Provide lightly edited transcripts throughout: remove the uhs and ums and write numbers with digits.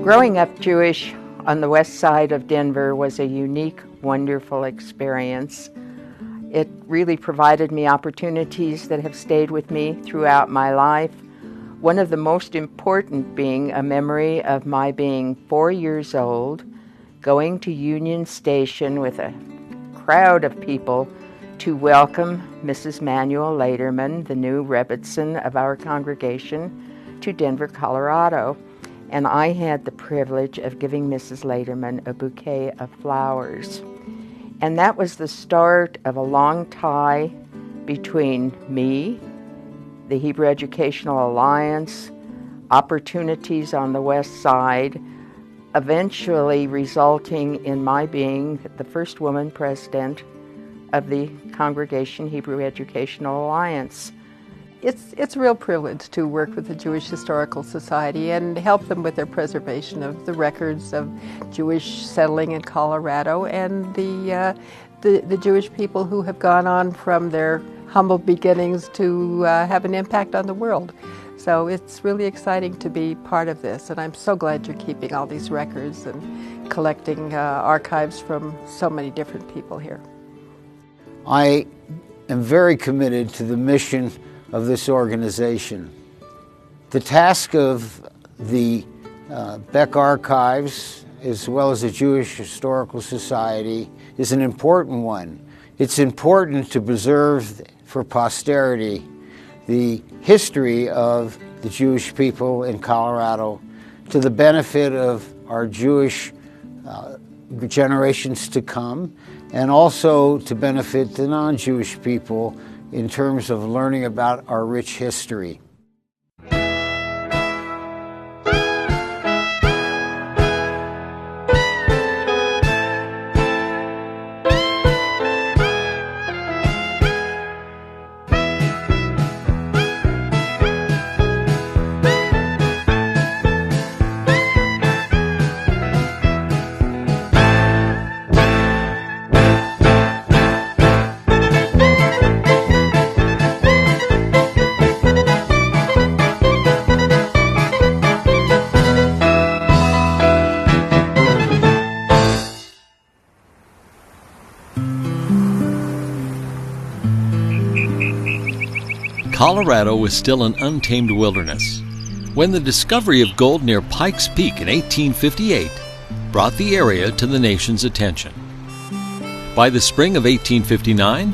Growing up Jewish on the west side of Denver was a unique, wonderful experience. It really provided me opportunities that have stayed with me throughout my life. One of the most important being a memory of my being 4 years old, going to Union Station with a crowd of people to welcome Mrs. Manuel Lederman, the new Rebbitzin of our congregation, to Denver, Colorado. And I had the privilege of giving Mrs. Lederman a bouquet of flowers. And that was the start of a long tie between me, the Hebrew Educational Alliance, opportunities on the west side, eventually resulting in my being the first woman president of the Congregation Hebrew Educational Alliance. It's a real privilege to work with the Jewish Historical Society and help them with their preservation of the records of Jewish settling in Colorado and the Jewish people who have gone on from their humble beginnings to have an impact on the world. So it's really exciting to be part of this, and I'm so glad you're keeping all these records and collecting archives from so many different people here. I am very committed to the mission of this organization. The task of the Beck Archives, as well as the Jewish Historical Society, is an important one. It's important to preserve for posterity the history of the Jewish people in Colorado to the benefit of our Jewish generations to come, and also to benefit the non-Jewish people in terms of learning about our rich history. Colorado was still an untamed wilderness when the discovery of gold near Pikes Peak in 1858 brought the area to the nation's attention. By the spring of 1859,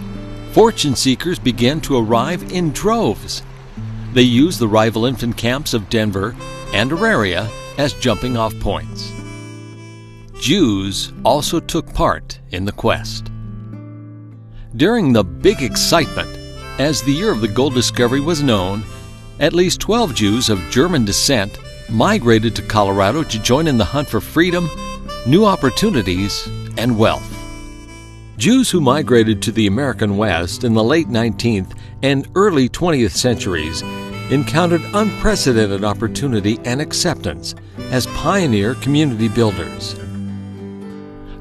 fortune seekers began to arrive in droves. They used the rival infant camps of Denver and Auraria as jumping-off points. Jews also took part in the quest. During the big excitement, as the year of the gold discovery was known, at least 12 Jews of German descent migrated to Colorado to join in the hunt for freedom, new opportunities, and wealth. Jews who migrated to the American West in the late 19th and early 20th centuries encountered unprecedented opportunity and acceptance as pioneer community builders.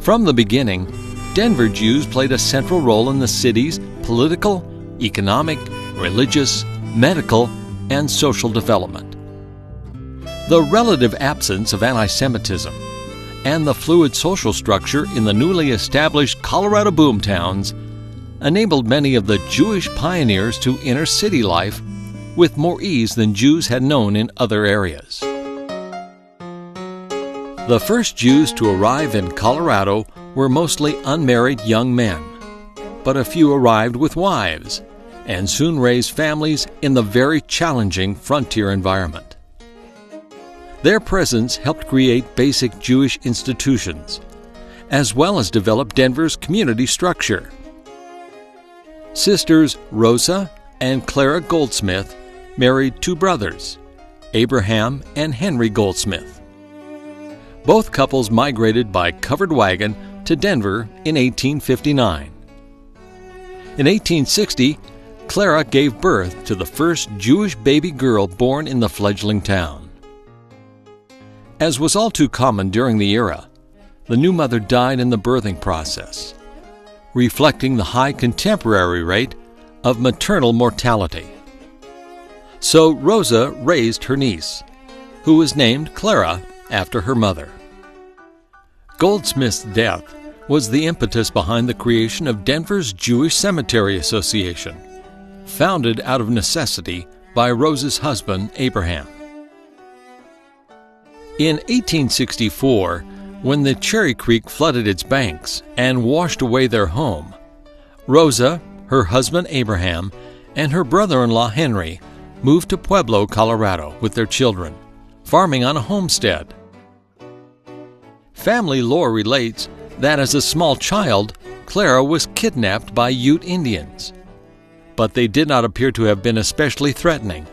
From the beginning, Denver Jews played a central role in the city's political, economic, religious, medical, and social development. The relative absence of anti-Semitism and the fluid social structure in the newly established Colorado boomtowns enabled many of the Jewish pioneers to enter city life with more ease than Jews had known in other areas. The first Jews to arrive in Colorado were mostly unmarried young men, but a few arrived with wives and soon raised families in the very challenging frontier environment. Their presence helped create basic Jewish institutions, as well as develop Denver's community structure. Sisters Rosa and Clara Goldsmith married two brothers, Abraham and Henry Goldsmith. Both couples migrated by covered wagon to Denver in 1859. In 1860, Clara gave birth to the first Jewish baby girl born in the fledgling town. As was all too common during the era, the new mother died in the birthing process, reflecting the high contemporary rate of maternal mortality. So Rosa raised her niece, who was named Clara after her mother. Goldsmith's death was the impetus behind the creation of Denver's Jewish Cemetery Association, founded out of necessity by Rose's husband, Abraham. In 1864, when the Cherry Creek flooded its banks and washed away their home, Rosa, her husband Abraham, and her brother-in-law Henry moved to Pueblo, Colorado with their children, farming on a homestead. Family lore relates that as a small child, Clara was kidnapped by Ute Indians. But they did not appear to have been especially threatening,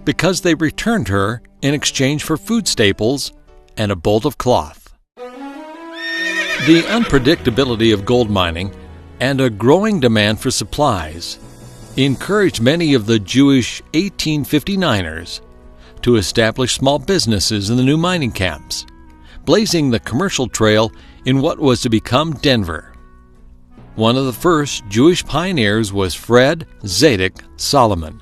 because they returned her in exchange for food staples and a bolt of cloth. The unpredictability of gold mining and a growing demand for supplies encouraged many of the Jewish 1859ers to establish small businesses in the new mining camps, blazing the commercial trail in what was to become Denver. One of the first Jewish pioneers was Fred Zadok Solomon,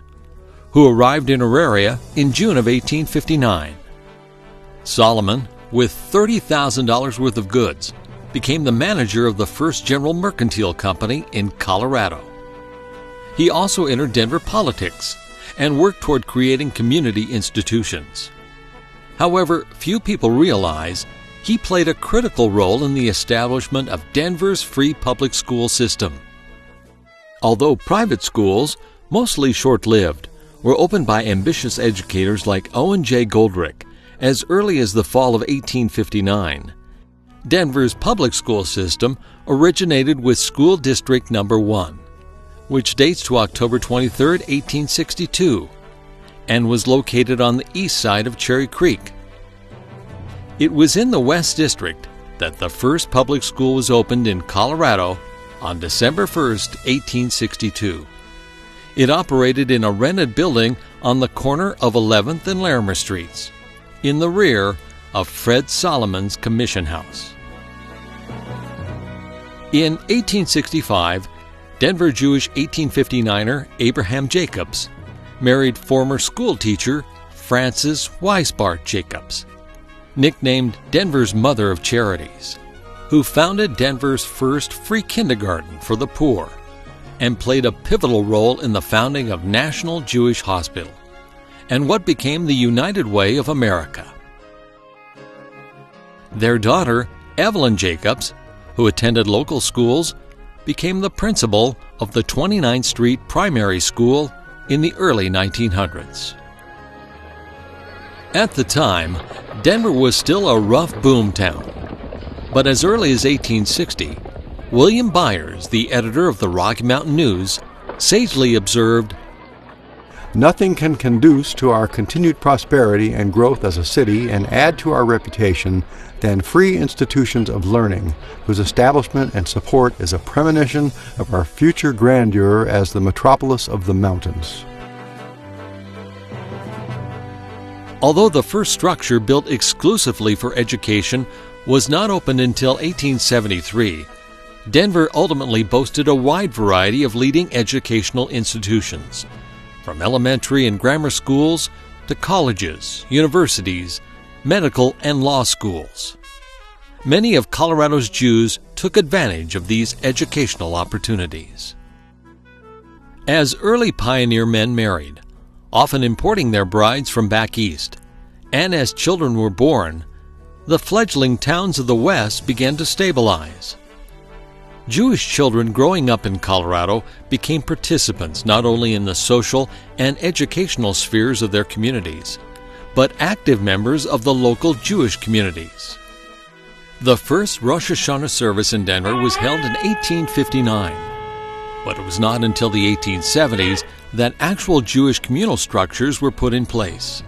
who arrived in Auraria in June of 1859. Solomon, with $30,000 worth of goods, became the manager of the first General Mercantile Company in Colorado. He also entered Denver politics and worked toward creating community institutions. However, few people realize he played a critical role in the establishment of Denver's free public school system. Although private schools, mostly short-lived, were opened by ambitious educators like Owen J. Goldrick as early as the fall of 1859, Denver's public school system originated with School District No. 1, which dates to October 23, 1862, and was located on the east side of Cherry Creek. It was in the West District that the first public school was opened in Colorado on December 1, 1862. It operated in a rented building on the corner of 11th and Larimer Streets, in the rear of Fred Solomon's commission house. In 1865, Denver Jewish 1859er Abraham Jacobs married former schoolteacher Frances Weisbart Jacobs, nicknamed Denver's Mother of Charities, who founded Denver's first free kindergarten for the poor and played a pivotal role in the founding of National Jewish Hospital and what became the United Way of America. Their daughter, Evelyn Jacobs, who attended local schools, became the principal of the 29th Street Primary School in the early 1900s. At the time, Denver was still a rough boom town. But as early as 1860, William Byers, the editor of the Rocky Mountain News, sagely observed, "Nothing can conduce to our continued prosperity and growth as a city and add to our reputation than free institutions of learning, whose establishment and support is a premonition of our future grandeur as the metropolis of the mountains." Although the first structure built exclusively for education was not opened until 1873, Denver ultimately boasted a wide variety of leading educational institutions, from elementary and grammar schools to colleges, universities, medical and law schools. Many of Colorado's Jews took advantage of these educational opportunities. As early pioneer men married, often importing their brides from back east, and as children were born, the fledgling towns of the West began to stabilize. Jewish children growing up in Colorado became participants not only in the social and educational spheres of their communities, but active members of the local Jewish communities. The first Rosh Hashanah service in Denver was held in 1859, but it was not until the 1870s that actual Jewish communal structures were put in place.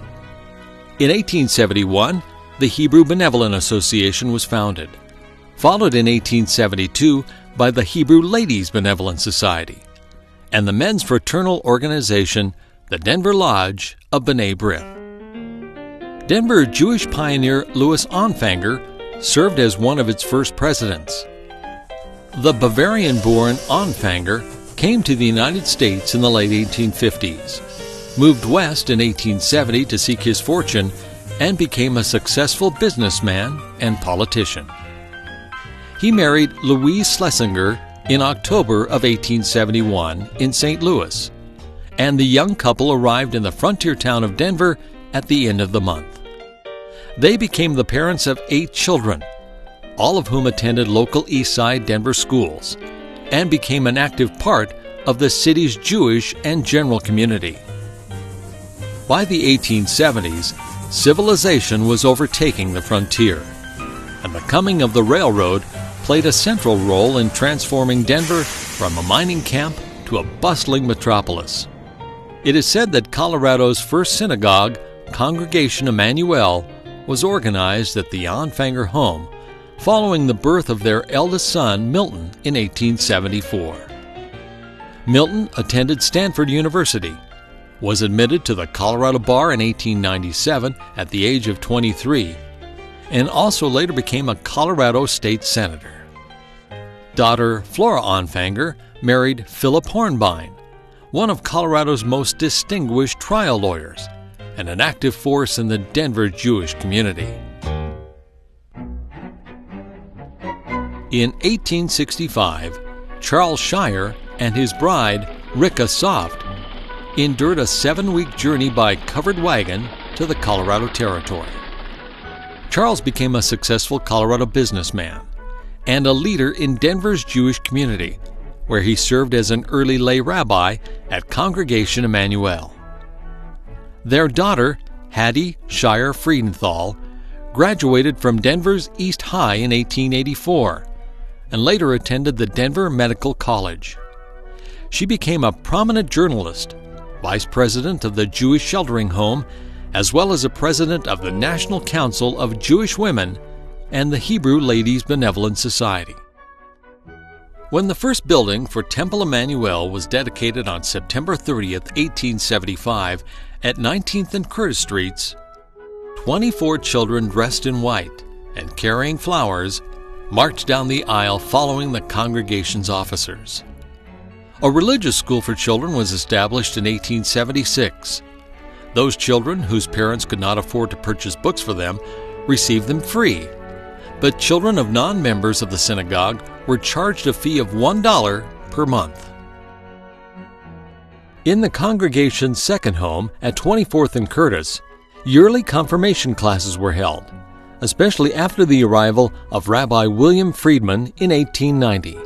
In 1871, the Hebrew Benevolent Association was founded, followed in 1872 by the Hebrew Ladies Benevolent Society, and the men's fraternal organization, the Denver Lodge of B'nai B'rith. Denver Jewish pioneer Louis Onfanger served as one of its first presidents. The Bavarian-born Onfanger came to the United States in the late 1850s, moved west in 1870 to seek his fortune, and became a successful businessman and politician. He married Louise Schlesinger in October of 1871 in St. Louis, and the young couple arrived in the frontier town of Denver at the end of the month. They became the parents of 8 children, all of whom attended local East Side Denver schools, and became an active part of the city's Jewish and general community. By the 1870s, civilization was overtaking the frontier, and the coming of the railroad played a central role in transforming Denver from a mining camp to a bustling metropolis. It is said that Colorado's first synagogue, Congregation Emmanuel, was organized at the Anfanger home following the birth of their eldest son, Milton, in 1874. Milton attended Stanford University, was admitted to the Colorado Bar in 1897 at the age of 23, and also later became a Colorado state senator. Daughter Flora Anfanger married Philip Hornbein, one of Colorado's most distinguished trial lawyers and an active force in the Denver Jewish community. In 1865, Charles Shire and his bride, Ricka Soft, endured a 7-week journey by covered wagon to the Colorado Territory. Charles became a successful Colorado businessman and a leader in Denver's Jewish community, where he served as an early lay rabbi at Congregation Emmanuel. Their daughter, Hattie Shire Friedenthal, graduated from Denver's East High in 1884 and later attended the Denver Medical College. She became a prominent journalist, vice president of the Jewish Sheltering Home, as well as a president of the National Council of Jewish Women and the Hebrew Ladies Benevolent Society. When the first building for Temple Emmanuel was dedicated on September 30th, 1875, at 19th and Curtis Streets, 24 children dressed in white and carrying flowers marched down the aisle following the congregation's officers. A religious school for children was established in 1876. Those children whose parents could not afford to purchase books for them received them free, but children of non-members of the synagogue were charged a fee of $1 per month. In the congregation's second home at 24th and Curtis, yearly confirmation classes were held, especially after the arrival of Rabbi William Friedman in 1890.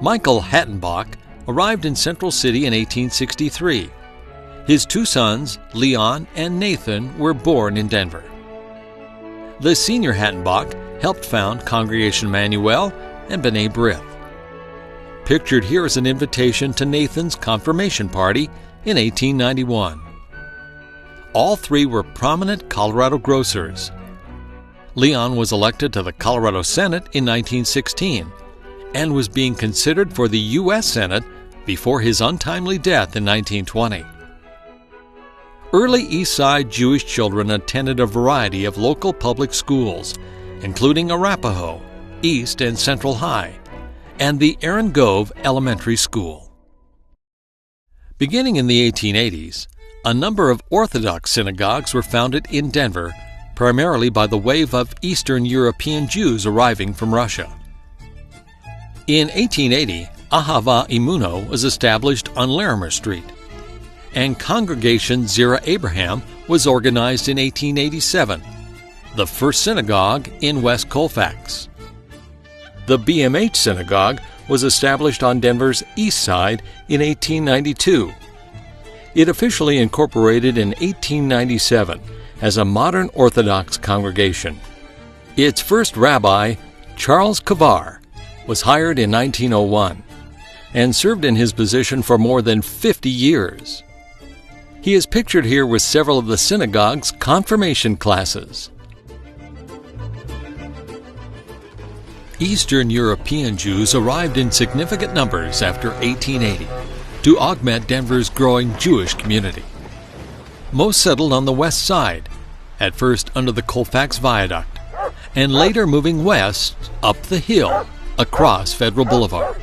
Michael Hattenbach arrived in Central City in 1863. His 2 sons, Leon and Nathan, were born in Denver. The senior Hattenbach helped found Congregation Emmanuel and B'nai B'rith. Pictured here is an invitation to Nathan's confirmation party in 1891. All 3 were prominent Colorado grocers. Leon was elected to the Colorado Senate in 1916 and was being considered for the U.S. Senate before his untimely death in 1920. Early East Side Jewish children attended a variety of local public schools, including Arapahoe, East and Central High, and the Aaron Gove Elementary School. Beginning in the 1880s, a number of Orthodox synagogues were founded in Denver, primarily by the wave of Eastern European Jews arriving from Russia. In 1880, Ahava Imuno was established on Larimer Street, and Congregation Zera Abraham was organized in 1887, the first synagogue in West Colfax. The BMH Synagogue was established on Denver's East Side in 1892. It officially incorporated in 1897 as a modern Orthodox congregation. Its first rabbi, Charles Kavar, was hired in 1901 and served in his position for more than 50 years. He is pictured here with several of the synagogue's confirmation classes. Eastern European Jews arrived in significant numbers after 1880 to augment Denver's growing Jewish community. Most settled on the west side, at first under the Colfax Viaduct, and later moving west up the hill across Federal Boulevard.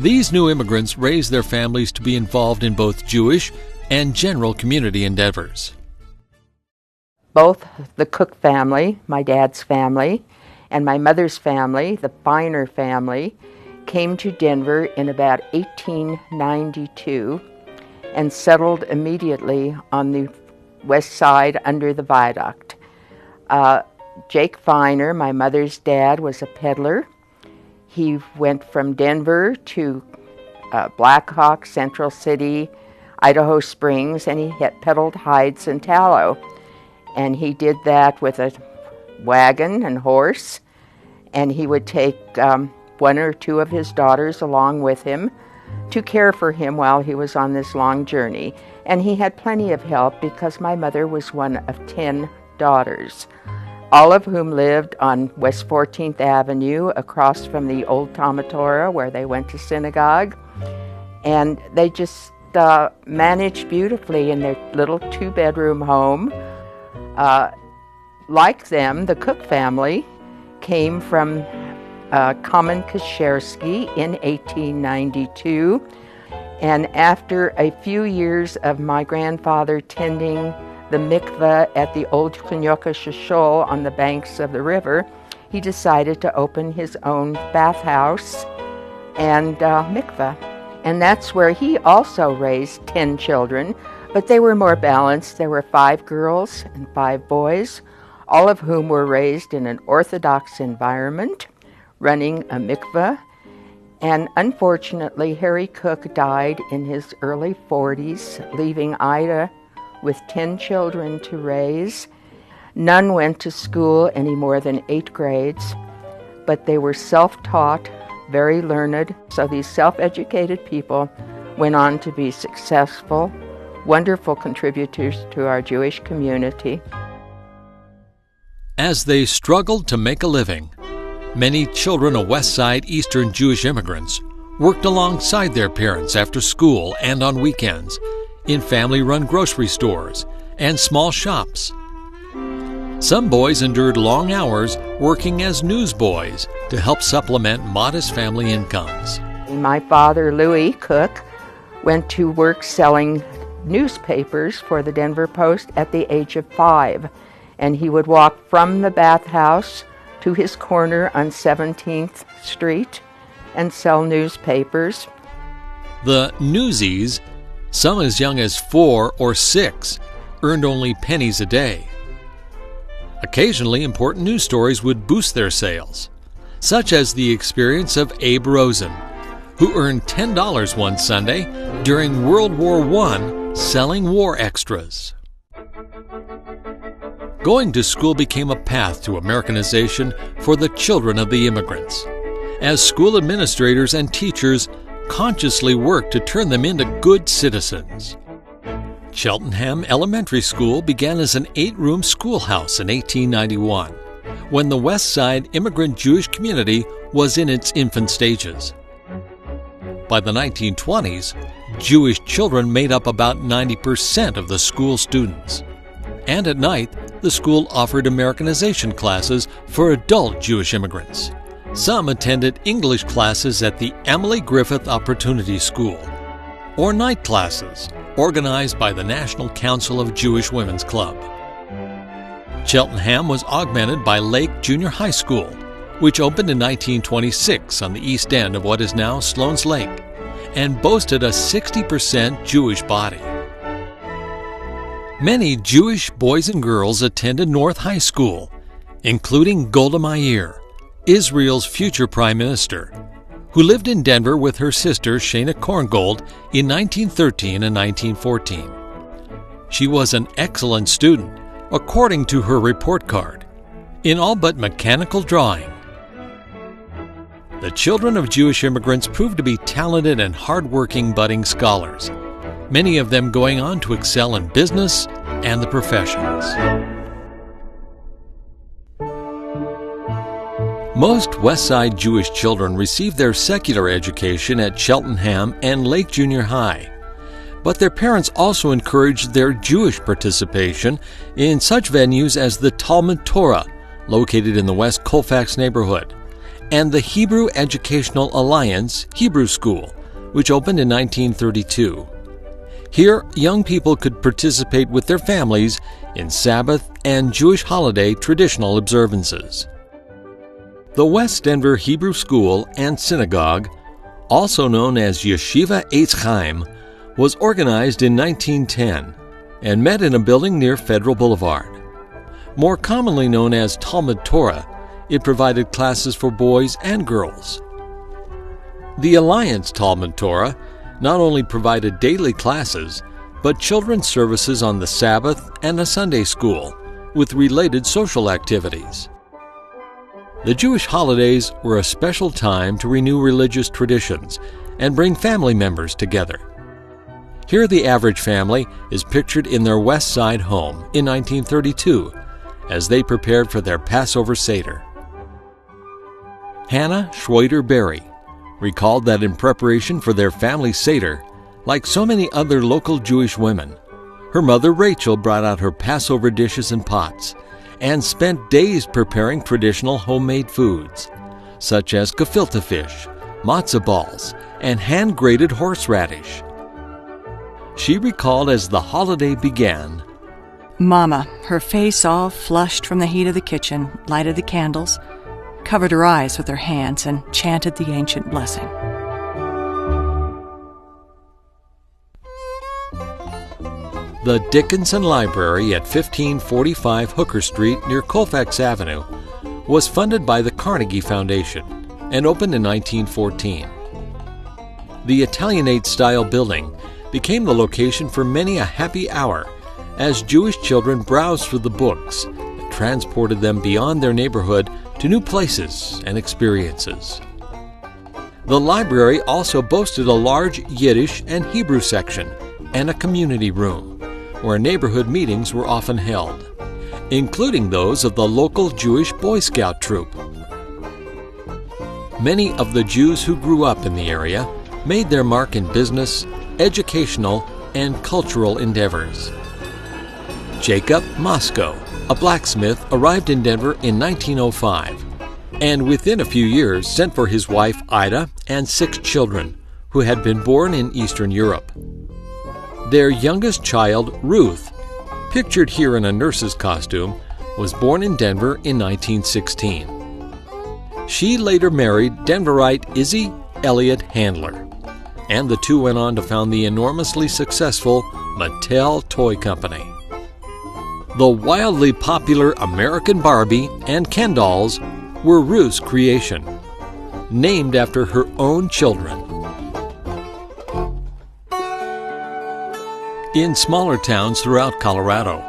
These new immigrants raised their families to be involved in both Jewish and general community endeavors. Both the Cook family, my dad's family, and my mother's family, the Feiner family, came to Denver in about 1892 and settled immediately on the west side under the viaduct. Jake Feiner, my mother's dad, was a peddler. He went from Denver to Blackhawk, Central City, Idaho Springs, and he peddled hides and tallow. And he did that with a wagon and horse, and he would take one or two of his daughters along with him to care for him while he was on this long journey. And he had plenty of help because my mother was one of 10 daughters, all of whom lived on West 14th Avenue across from the old Talmud Torah where they went to synagogue. And they just managed beautifully in their little 2-bedroom home. Like them, the Cook family came from Kamen Kashersky in 1892, and after a few years of my grandfather tending the mikveh at the old Kunyoka Shishol on the banks of the river, he decided to open his own bathhouse and mikveh. And that's where he also raised 10 children, but they were more balanced. There were 5 girls and 5 boys, all of whom were raised in an Orthodox environment, running a mikveh. And unfortunately, Harry Cook died in his early 40s, leaving Ida with 10 children to raise. None went to school any more than 8 grades, but they were self-taught, very learned. So these self-educated people went on to be successful, wonderful contributors to our Jewish community. As they struggled to make a living, many children of West Side Eastern Jewish immigrants worked alongside their parents after school and on weekends in family-run grocery stores and small shops. Some boys endured long hours working as newsboys to help supplement modest family incomes. My father, Louis Cook, went to work selling newspapers for the Denver Post at the age of 5, and he would walk from the bathhouse to his corner on 17th Street and sell newspapers. The newsies, some as young as 4 or 6, earned only pennies a day. Occasionally, important news stories would boost their sales, such as the experience of Abe Rosen, who earned $10 one Sunday during World War I selling war extras. Going to school became a path to Americanization for the children of the immigrants, as school administrators and teachers consciously worked to turn them into good citizens. Cheltenham Elementary School began as an 8-room schoolhouse in 1891, when the West Side immigrant Jewish community was in its infant stages. By the 1920s, Jewish children made up about 90% of the school students. And at night, the school offered Americanization classes for adult Jewish immigrants. Some attended English classes at the Emily Griffith Opportunity School, or night classes organized by the National Council of Jewish Women's Club. Cheltenham was augmented by Lake Junior High School, which opened in 1926 on the east end of what is now Sloan's Lake, and boasted a 60% Jewish body. Many Jewish boys and girls attended North High School, including Golda Meir, Israel's future prime minister, who lived in Denver with her sister Shana Korngold in 1913 and 1914. She was an excellent student, according to her report card, in all but mechanical drawing. The children of Jewish immigrants proved to be talented and hard-working budding scholars, many of them going on to excel in business and the professions. Most West Side Jewish children received their secular education at Cheltenham and Lake Junior High, but their parents also encouraged their Jewish participation in such venues as the Talmud Torah, located in the West Colfax neighborhood, and the Hebrew Educational Alliance Hebrew School, which opened in 1932. Here, young people could participate with their families in Sabbath and Jewish holiday traditional observances. The West Denver Hebrew School and Synagogue, also known as Yeshiva Eitz Chaim, was organized in 1910 and met in a building near Federal Boulevard. More commonly known as Talmud Torah, it provided classes for boys and girls. The Alliance Talmud Torah not only provided daily classes, but children's services on the Sabbath and a Sunday school, with related social activities. The Jewish holidays were a special time to renew religious traditions and bring family members together. Here the average family is pictured in their West Side home in 1932 as they prepared for their Passover Seder. Hannah Schroeder-Berry recalled that in preparation for their family Seder, like so many other local Jewish women, her mother Rachel brought out her Passover dishes and pots and spent days preparing traditional homemade foods, such as gefilte fish, matzah balls, and hand-grated horseradish. She recalled as the holiday began, Mama, her face all flushed from the heat of the kitchen, lighted the candles, covered her eyes with her hands, and chanted the ancient blessing. The Dickinson Library at 1545 Hooker Street near Colfax Avenue was funded by the Carnegie Foundation and opened in 1914. The Italianate-style building became the location for many a happy hour as Jewish children browsed through the books that transported them beyond their neighborhood to new places and experiences. The library also boasted a large Yiddish and Hebrew section and a community room, where neighborhood meetings were often held, including those of the local Jewish Boy Scout troop. Many of the Jews who grew up in the area made their mark in business, educational, and cultural endeavors. Jacob Moscow, a blacksmith, arrived in Denver in 1905, and within a few years sent for his wife Ida and 6 children, who had been born in Eastern Europe. Their youngest child, Ruth, pictured here in a nurse's costume, was born in Denver in 1916. She later married Denverite Izzy Elliott Handler, and the two went on to found the enormously successful Mattel Toy Company. The wildly popular American Barbie and Ken dolls were Ruth's creation, named after her own children. In smaller towns throughout Colorado,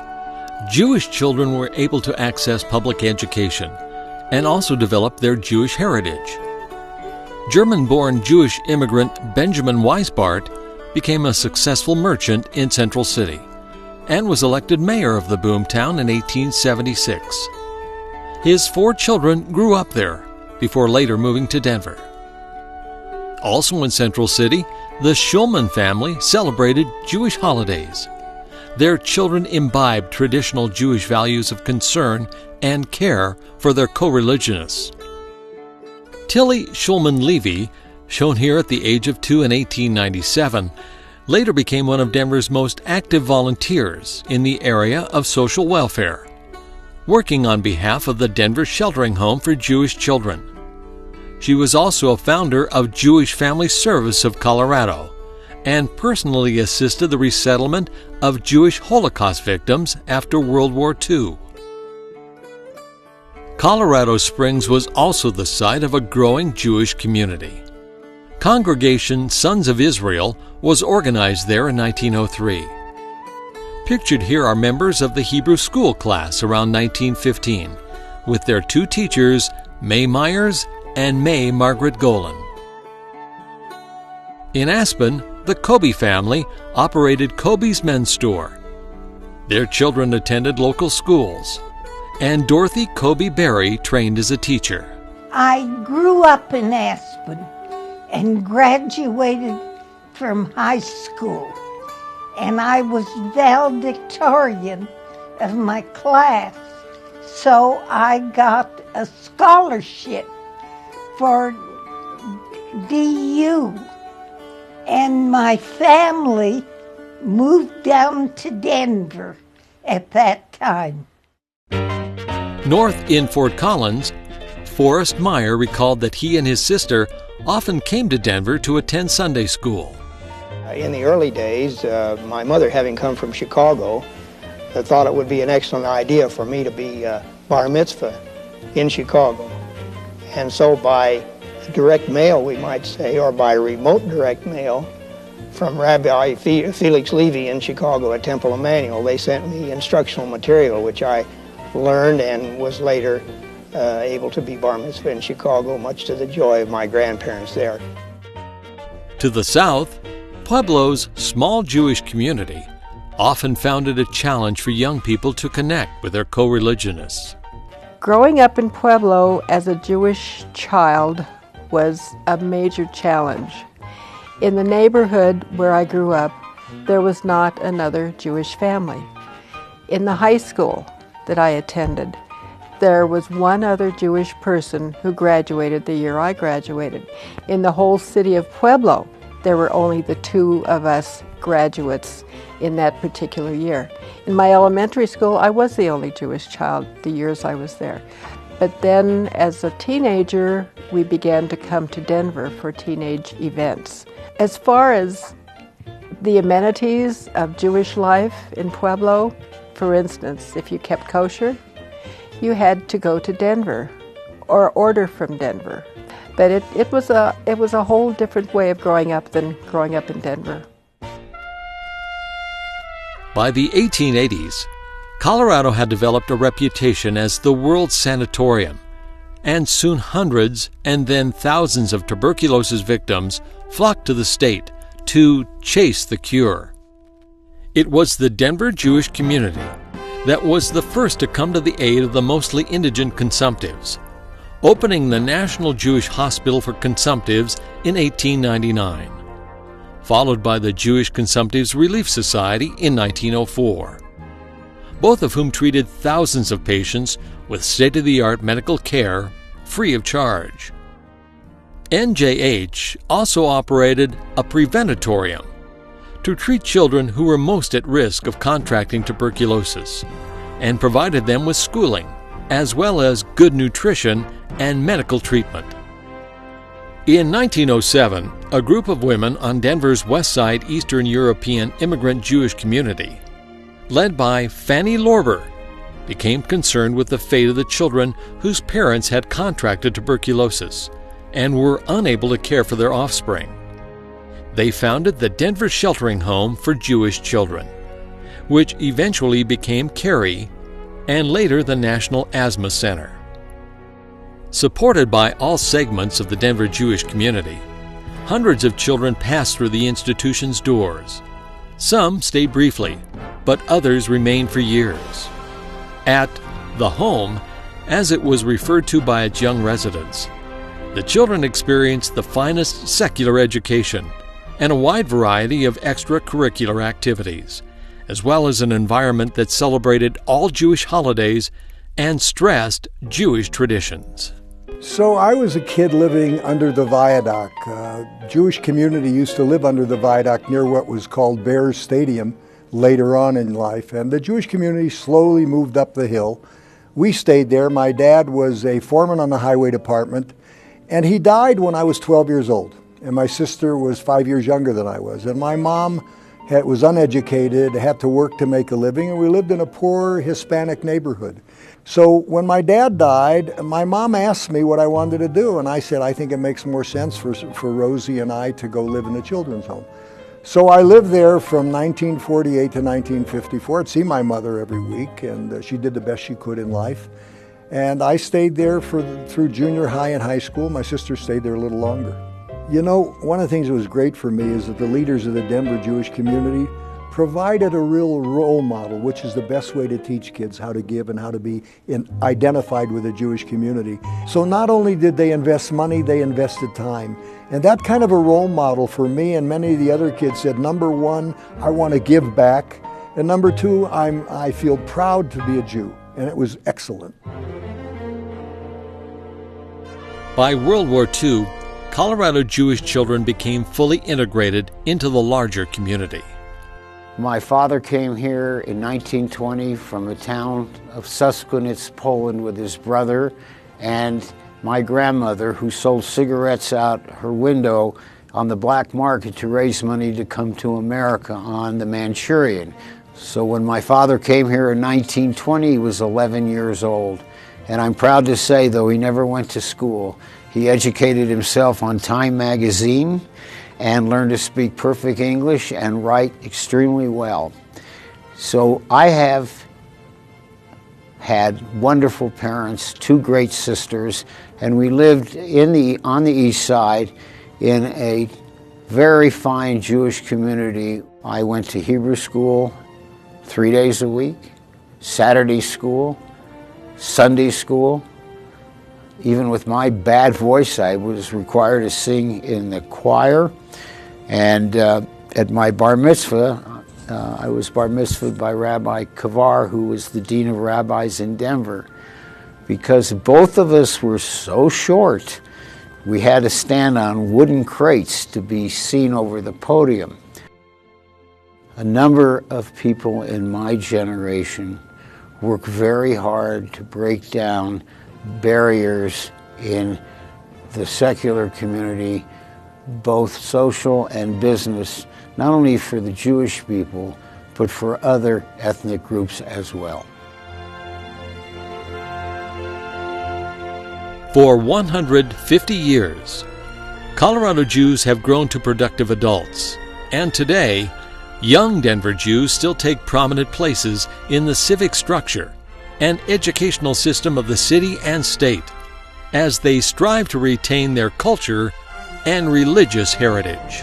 Jewish children were able to access public education and also develop their Jewish heritage. German-born Jewish immigrant Benjamin Weisbart became a successful merchant in Central City and was elected mayor of the boomtown in 1876. His 4 children grew up there before later moving to Denver. Also in Central City, the Schulman family celebrated Jewish holidays. Their children imbibed traditional Jewish values of concern and care for their co-religionists. Tilly Schulman Levy, shown here at the age of 2 in 1897, later became one of Denver's most active volunteers in the area of social welfare, working on behalf of the Denver Sheltering Home for Jewish Children. She was also a founder of Jewish Family Service of Colorado and personally assisted the resettlement of Jewish Holocaust victims after World War II. Colorado Springs was also the site of a growing Jewish community. Congregation Sons of Israel was organized there in 1903. Pictured here are members of the Hebrew school class around 1915, with their 2 teachers, May Myers and May Margaret Golan. In Aspen, the Kobe family operated Kobe's Men's Store. Their children attended local schools, and Dorothy Kobe Berry trained as a teacher. I grew up in Aspen and graduated from high school, and I was valedictorian of my class, so I got a scholarship for DU, and my family moved down to Denver at that time. North in Fort Collins, Forrest Meyer recalled that he and his sister often came to Denver to attend Sunday school. In the early days, my mother, having come from Chicago, thought it would be an excellent idea for me to be bar mitzvah in Chicago. And so by direct mail, we might say, or by remote direct mail, from Rabbi Felix Levy in Chicago at Temple Emmanuel, they sent me instructional material, which I learned and was later able to be bar mitzvah in Chicago, much to the joy of my grandparents there. To the south, Pueblo's small Jewish community often found it a challenge for young people to connect with their co-religionists. Growing up in Pueblo as a Jewish child was a major challenge. In the neighborhood where I grew up, there was not another Jewish family. In the high school that I attended, there was one other Jewish person who graduated the year I graduated. In the whole city of Pueblo, there were only the two of us graduates in that particular year. In my elementary school, I was the only Jewish child the years I was there. But then, as a teenager, we began to come to Denver for teenage events. As far as the amenities of Jewish life in Pueblo, for instance, if you kept kosher, you had to go to Denver or order from Denver. But it was a whole different way of growing up than growing up in Denver. By the 1880s, Colorado had developed a reputation as the world's sanatorium, and soon hundreds and then thousands of tuberculosis victims flocked to the state to chase the cure. It was the Denver Jewish community that was the first to come to the aid of the mostly indigent consumptives, opening the National Jewish Hospital for Consumptives in 1899, followed by the Jewish Consumptives Relief Society in 1904, both of whom treated thousands of patients with state-of-the-art medical care free of charge. NJH also operated a preventatorium to treat children who were most at risk of contracting tuberculosis, and provided them with schooling, as well as good nutrition and medical treatment. In 1907, a group of women on Denver's West Side Eastern European immigrant Jewish community, led by Fanny Lorber, became concerned with the fate of the children whose parents had contracted tuberculosis and were unable to care for their offspring. They founded the Denver Sheltering Home for Jewish Children, which eventually became CARE and later the National Asthma Center. Supported by all segments of the Denver Jewish community, hundreds of children passed through the institution's doors. Some stayed briefly, but others remained for years. At the home, as it was referred to by its young residents, the children experienced the finest secular education and a wide variety of extracurricular activities, as well as an environment that celebrated all Jewish holidays and stressed Jewish traditions. So I was a kid living under the viaduct. Jewish community used to live under the viaduct near what was called Bears Stadium later on in life, and the Jewish community slowly moved up the hill. We stayed there. My dad was a foreman on the highway department, and he died when I was 12 years old, and my sister was 5 years younger than I was, and my mom was uneducated, had to work to make a living, and we lived in a poor Hispanic neighborhood. So when my dad died, my mom asked me what I wanted to do, and I said, I think it makes more sense for Rosie and I to go live in the children's home. So I lived there from 1948 to 1954. I'd see my mother every week, and she did the best she could in life. And I stayed there through junior high and high school. My sister stayed there a little longer. You know, one of the things that was great for me is that the leaders of the Denver Jewish community provided a real role model, which is the best way to teach kids how to give and how to be identified with the Jewish community. So not only did they invest money, they invested time. And that kind of a role model for me and many of the other kids said, number one, I want to give back. And number two, I feel proud to be a Jew. And it was excellent. By World War II, Colorado Jewish children became fully integrated into the larger community. My father came here in 1920 from the town of Susquenitz, Poland, with his brother and my grandmother, who sold cigarettes out her window on the black market to raise money to come to America on the Manchurian. So when my father came here in 1920, he was 11 years old. And I'm proud to say, though he never went to school, he educated himself on Time magazine and learned to speak perfect English and write extremely well. So I have had wonderful parents, two great sisters, and we lived on the east side in a very fine Jewish community. I went to Hebrew school 3 days a week, Saturday school, Sunday school. Even with my bad voice, I was required to sing in the choir. And at my bar mitzvah, I was bar mitzvahed by Rabbi Kavar, who was the dean of rabbis in Denver. Because both of us were so short, we had to stand on wooden crates to be seen over the podium. A number of people in my generation work very hard to break down barriers in the secular community, both social and business, not only for the Jewish people, but for other ethnic groups as well. For 150 years, Colorado Jews have grown to productive adults, and today, young Denver Jews still take prominent places in the civic structure and educational system of the city and state as they strive to retain their culture and religious heritage.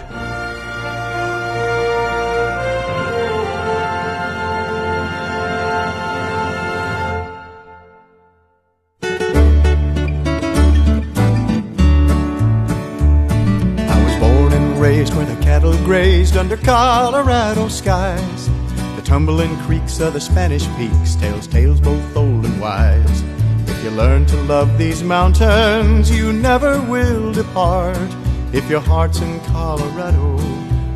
I was born and raised where the cattle grazed under Colorado skies. The tumbling creeks of the Spanish peaks tells tales both old and wise. If you learn to love these mountains, you never will depart. If your heart's in Colorado,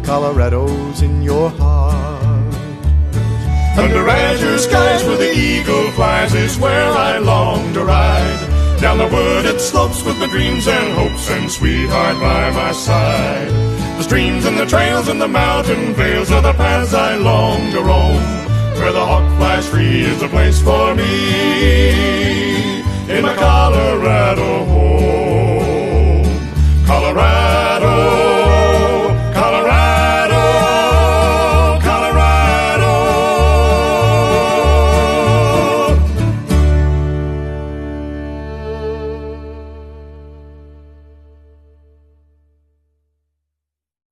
Colorado's in your heart. Under azure skies where the eagle flies is where I long to ride. Down the wooded slopes with my dreams and hopes and sweetheart by my side. The streams and the trails and the mountain vales are the paths I long to roam. Where the hawk flies free is a place for me in my Colorado home.